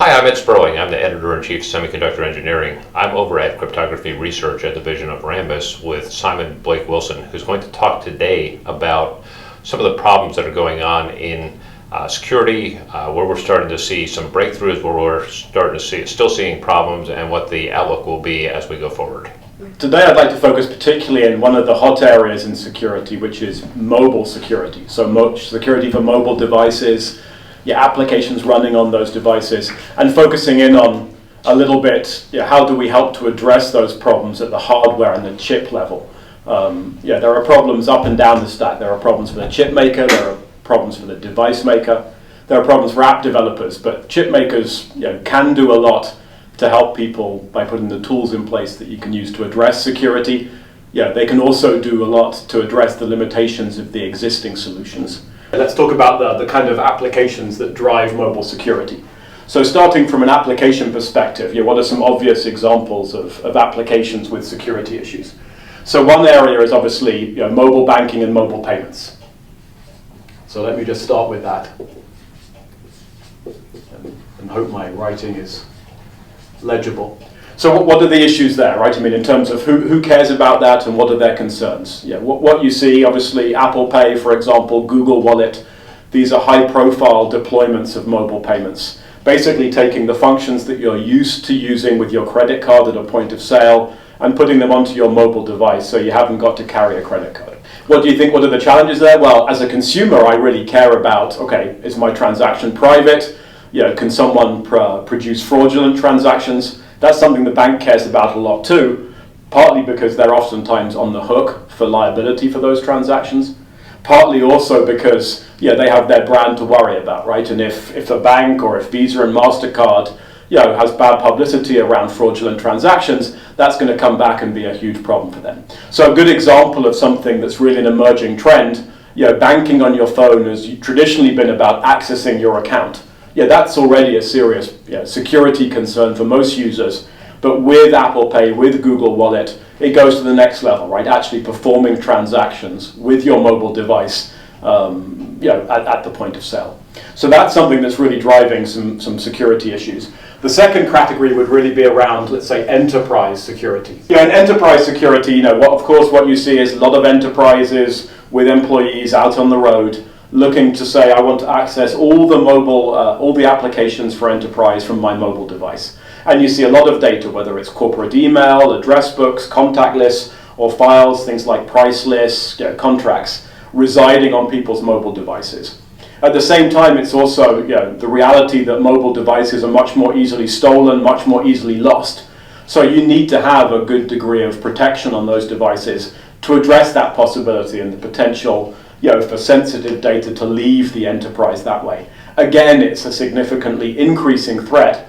Hi, I'm Ed Sperling. I'm the Editor-in-Chief of Semiconductor Engineering. I'm over at Cryptography Research Division of Rambus with Simon Blake Wilson, who's going to talk today about some of the problems that are going on in security, where we're starting to see some breakthroughs, where we're starting to see still seeing problems, and what the outlook will be as we go forward. Today I'd like to focus particularly in one of the hot areas in security, which is mobile security. So security for mobile devices, your applications running on those devices, and focusing in on a little bit, how do we help to address those problems at the hardware and the chip level. There are problems up and down the stack. There are problems for the chip maker, there are problems for the device maker, there are problems for app developers, but chip makers can do a lot to help people by putting the tools in place that you can use to address security. They can also do a lot to address the limitations of the existing solutions. Let's talk about the kind of applications that drive mobile security. So starting from an application perspective, what are some obvious examples of applications with security issues? So one area is obviously mobile banking and mobile payments. So let me just start with that and hope my writing is legible. So what are the issues there, right? I mean, in terms of who cares about that and what are their concerns? What you see, obviously, Apple Pay, for example, Google Wallet, these are high-profile deployments of mobile payments. Basically taking the functions that you're used to using with your credit card at a point of sale and putting them onto your mobile device so you haven't got to carry a credit card. What do you think, what are the challenges there? Well, as a consumer, I really care about, okay, is my transaction private? Can someone produce fraudulent transactions? That's something the bank cares about a lot too, partly because they're oftentimes on the hook for liability for those transactions, partly also because they have their brand to worry about, right? And if a bank or if Visa and MasterCard has bad publicity around fraudulent transactions, that's going to come back and be a huge problem for them. So a good example of something that's really an emerging trend, banking on your phone has traditionally been about accessing your account. That's already a serious security concern for most users. But with Apple Pay, with Google Wallet, it goes to the next level, right? Actually performing transactions with your mobile device at the point of sale. So that's something that's really driving some security issues. The second category would really be around, let's say, enterprise security. In enterprise security, of course, what you see is a lot of enterprises with employees out on the road looking to say, I want to access all the applications for enterprise from my mobile device. And you see a lot of data, whether it's corporate email, address books, contact lists, or files, things like price lists, contracts, residing on people's mobile devices. At the same time, it's also the reality that mobile devices are much more easily stolen, much more easily lost. So you need to have a good degree of protection on those devices to address that possibility and the potential for sensitive data to leave the enterprise that way. Again, it's a significantly increasing threat,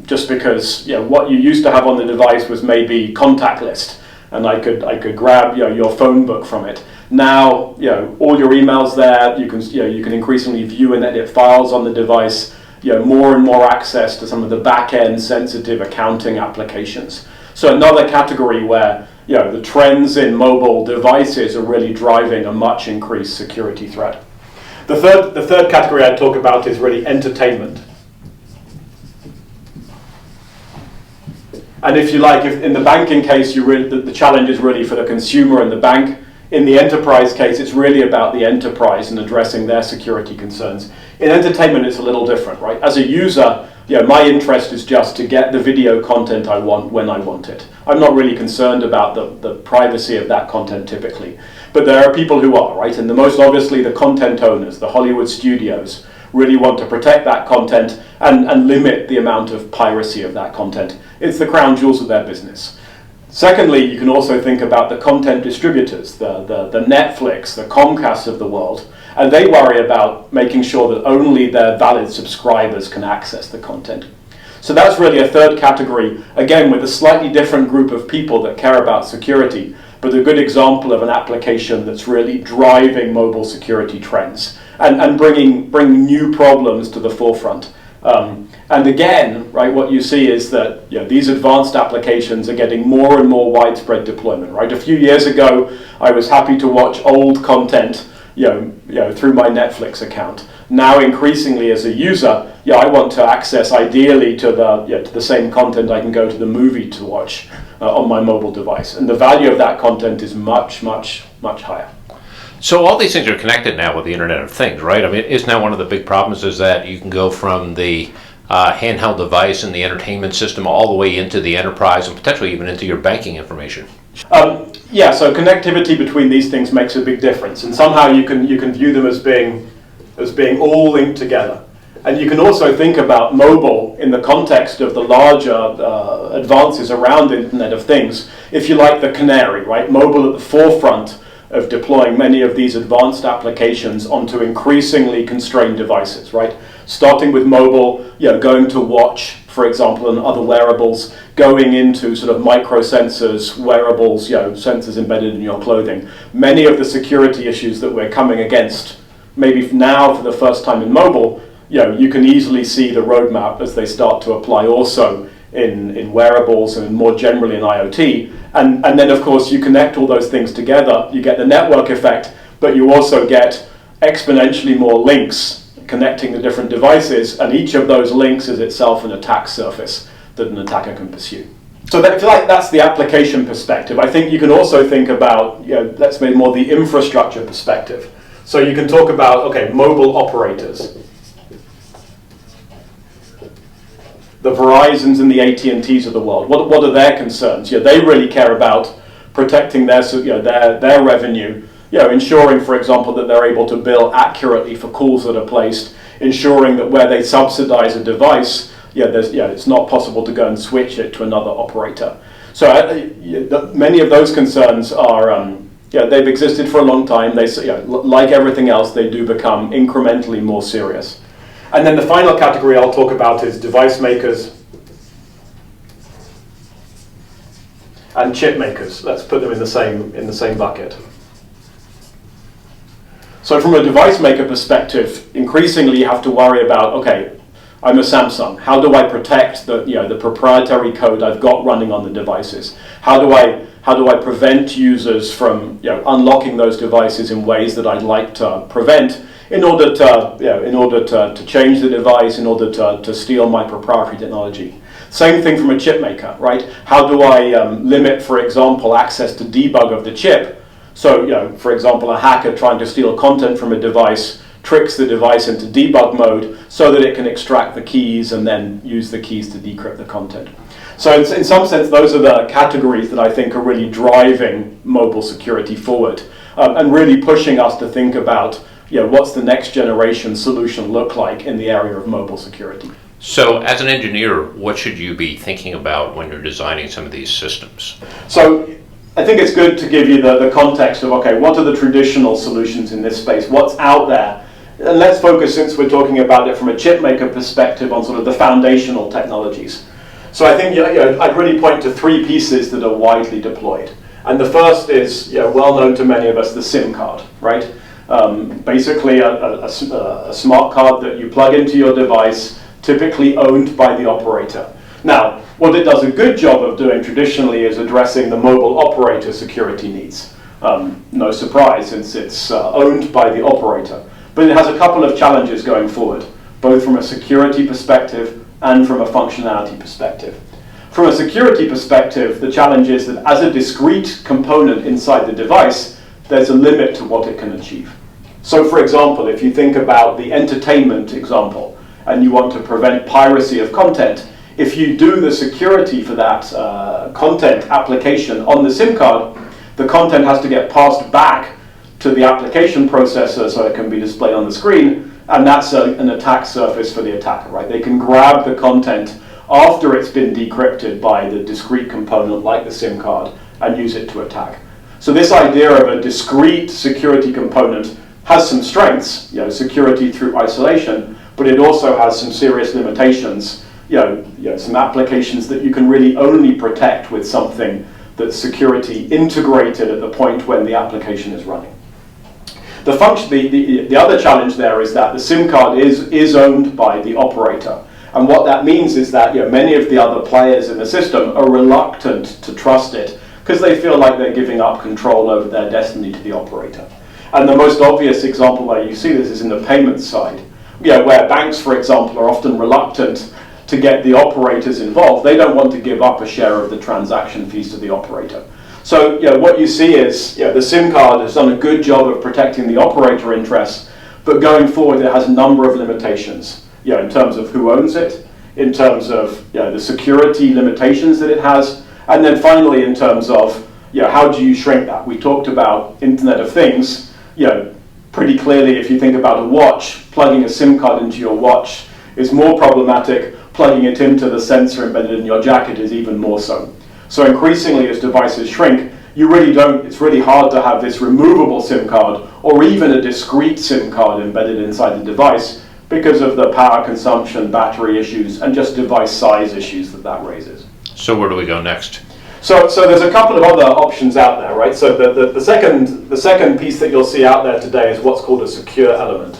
just because what you used to have on the device was maybe contact list, and I could grab your phone book from it. Now, all your emails there, you can increasingly view and edit files on the device. More and more access to some of the back-end sensitive accounting applications. So another category where the trends in mobile devices are really driving a much increased security threat. The third category I'd talk about is really entertainment. And if you like, if in the banking case, the challenge is really for the consumer and the bank. In the enterprise case, it's really about the enterprise and addressing their security concerns. In entertainment, it's a little different, right? As a user, my interest is just to get the video content I want when I want it. I'm not really concerned about the privacy of that content typically. But there are people who are, right? And the most obviously the content owners, the Hollywood studios, really want to protect that content and limit the amount of piracy of that content. It's the crown jewels of their business. Secondly, you can also think about the content distributors, the Netflix, the Comcast of the world, and they worry about making sure that only their valid subscribers can access the content. So that's really a third category, again with a slightly different group of people that care about security, but a good example of an application that's really driving mobile security trends and bringing new problems to the forefront. And again, right, what you see is that these advanced applications are getting more and more widespread deployment. Right, a few years ago, I was happy to watch old content through my Netflix account. Now, increasingly as a user, I want to access ideally to the same content I can go to the movie to watch on my mobile device, and the value of that content is much, much, much higher. So all these things are connected now with the Internet of Things, right? I mean, isn't that one of the big problems is that you can go from the handheld device and the entertainment system all the way into the enterprise and potentially even into your banking information? So connectivity between these things makes a big difference, and somehow you can view them as being all linked together. And you can also think about mobile in the context of the larger advances around the Internet of Things. If you like, the canary, right? Mobile at the forefront of deploying many of these advanced applications onto increasingly constrained devices, right? Starting with mobile, going to watch, for example, and other wearables, going into sort of micro-sensors, wearables, sensors embedded in your clothing. Many of the security issues that we're coming against, maybe now for the first time in mobile, you can easily see the roadmap as they start to apply also in wearables and more generally in IoT. And then, of course, you connect all those things together, you get the network effect, but you also get exponentially more links connecting the different devices, and each of those links is itself an attack surface that an attacker can pursue. So I feel like that's the application perspective. I think you can also think about, let's make more the infrastructure perspective. So you can talk about, mobile operators. The Verizons and the AT&Ts of the world. What are their concerns? They really care about protecting their revenue. Ensuring, for example, that they're able to bill accurately for calls that are placed. Ensuring that where they subsidize a device, it's not possible to go and switch it to another operator. So many of those concerns are, they've existed for a long time. They, like everything else, they do become incrementally more serious. And then the final category I'll talk about is device makers and chip makers. Let's put them in the same bucket. So from a device maker perspective, increasingly you have to worry about, I'm a Samsung. How do I protect the proprietary code I've got running on the devices? How do I prevent users from unlocking those devices in ways that I'd like to prevent? In order to change the device, in order to steal my proprietary technology. Same thing from a chip maker, right? How do I limit, for example, access to debug of the chip? So, for example, a hacker trying to steal content from a device tricks the device into debug mode so that it can extract the keys and then use the keys to decrypt the content. So in some sense, those are the categories that I think are really driving mobile security forward and really pushing us to think about what's the next generation solution look like in the area of mobile security. So as an engineer, what should you be thinking about when you're designing some of these systems? So I think it's good to give you the context of, what are the traditional solutions in this space? What's out there? And let's focus, since we're talking about it from a chip maker perspective, on sort of the foundational technologies. So I think I'd really point to three pieces that are widely deployed. And the first is well known to many of us, the SIM card, right? Basically a smart card that you plug into your device, typically owned by the operator. Now, what it does a good job of doing traditionally is addressing the mobile operator security needs. No surprise, since it's owned by the operator. But it has a couple of challenges going forward, both from a security perspective and from a functionality perspective. From a security perspective, the challenge is that as a discrete component inside the device, there's a limit to what it can achieve. So for example, if you think about the entertainment example, and you want to prevent piracy of content, if you do the security for that content application on the SIM card, the content has to get passed back to the application processor so it can be displayed on the screen, and that's an attack surface for the attacker, right? They can grab the content after it's been decrypted by the discrete component like the SIM card and use it to attack. So this idea of a discrete security component has some strengths, security through isolation, but it also has some serious limitations, some applications that you can really only protect with something that's security integrated at the point when the application is running. The other challenge there is that the SIM card is owned by the operator. And what that means is that many of the other players in the system are reluctant to trust it because they feel like they're giving up control over their destiny to the operator. And the most obvious example where you see this is in the payments side, where banks, for example, are often reluctant to get the operators involved. They don't want to give up a share of the transaction fees to the operator. So what you see is the SIM card has done a good job of protecting the operator interests, but going forward it has a number of limitations in terms of who owns it, in terms of the security limitations that it has, and then finally in terms of how do you shrink that? We talked about Internet of Things. Pretty clearly, if you think about a watch, plugging a SIM card into your watch is more problematic. Plugging it into the sensor embedded in your jacket is even more so. So increasingly, as devices shrink, it's really hard to have this removable SIM card or even a discrete SIM card embedded inside the device because of the power consumption, battery issues, and just device size issues that raises. So where do we go next? So there's a couple of other options out there, right? So the second piece that you'll see out there today is what's called a secure element.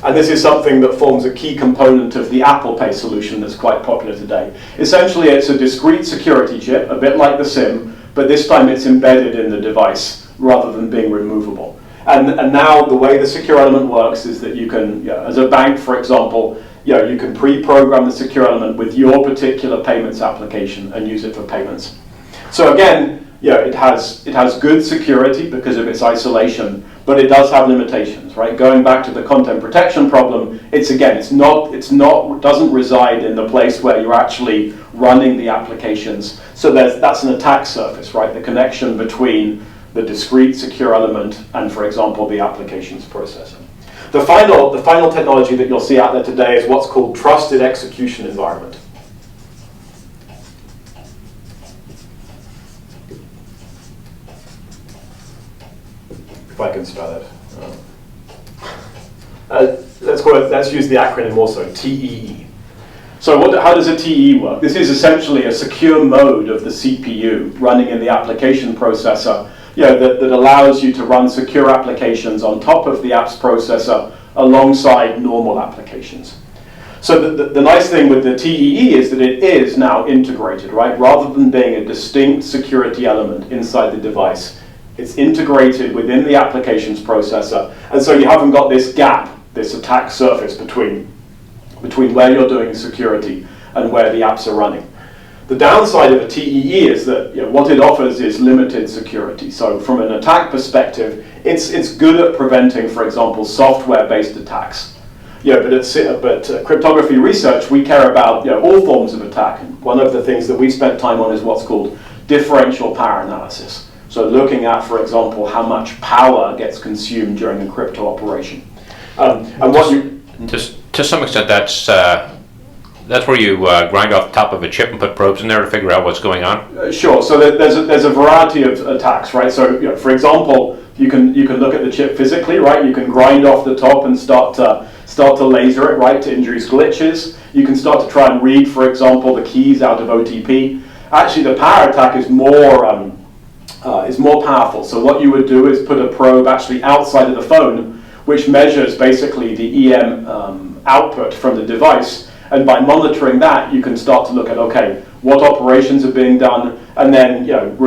And this is something that forms a key component of the Apple Pay solution that's quite popular today. Essentially, it's a discrete security chip, a bit like the SIM, but this time it's embedded in the device rather than being removable. And now the way the secure element works is that you can, as a bank, for example, you can pre-program the secure element with your particular payments application and use it for payments. So again, it has good security because of its isolation, but it does have limitations, right? Going back to the content protection problem, doesn't reside in the place where you're actually running the applications. So that's an attack surface, right? The connection between the discrete secure element and, for example, the applications processor. The final technology that you'll see out there today is what's called trusted execution environment. If I can spell it. Let's use the acronym also, TEE. So how does a TEE work? This is essentially a secure mode of the CPU running in the application processor that allows you to run secure applications on top of the apps processor alongside normal applications. So the nice thing with the TEE is that it is now integrated, right? Rather than being a distinct security element inside the device, it's integrated within the applications processor, and so you haven't got this gap, this attack surface between where you're doing security and where the apps are running. The downside of a TEE is that what it offers is limited security. So from an attack perspective, it's good at preventing, for example, software-based attacks. But cryptography research, we care about all forms of attack. And one of the things that we spent time on is what's called differential power analysis. So looking at, for example, how much power gets consumed during a crypto operation. To some extent, that's where you grind off the top of a chip and put probes in there to figure out what's going on? Sure. So there's a variety of attacks, right? So for example, you can look at the chip physically, right? You can grind off the top and start to laser it, right, to induce glitches. You can start to try and read, for example, the keys out of OTP. Actually, the power attack is more powerful. So what you would do is put a probe actually outside of the phone, which measures basically the EM output from the device. And by monitoring that, you can start to look at, okay, what operations are being done, and then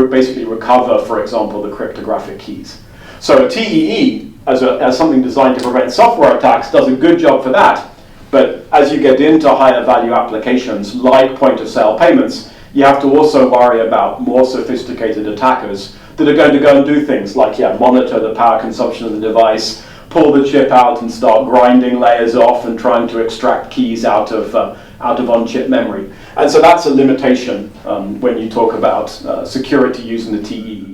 basically recover, for example, the cryptographic keys. So a TEE, as something designed to prevent software attacks, does a good job for that. But as you get into higher value applications like point-of-sale payments, you have to also worry about more sophisticated attackers that are going to go and do things like monitor the power consumption of the device, pull the chip out and start grinding layers off and trying to extract keys out of on-chip memory. And so that's a limitation when you talk about security using the TEE.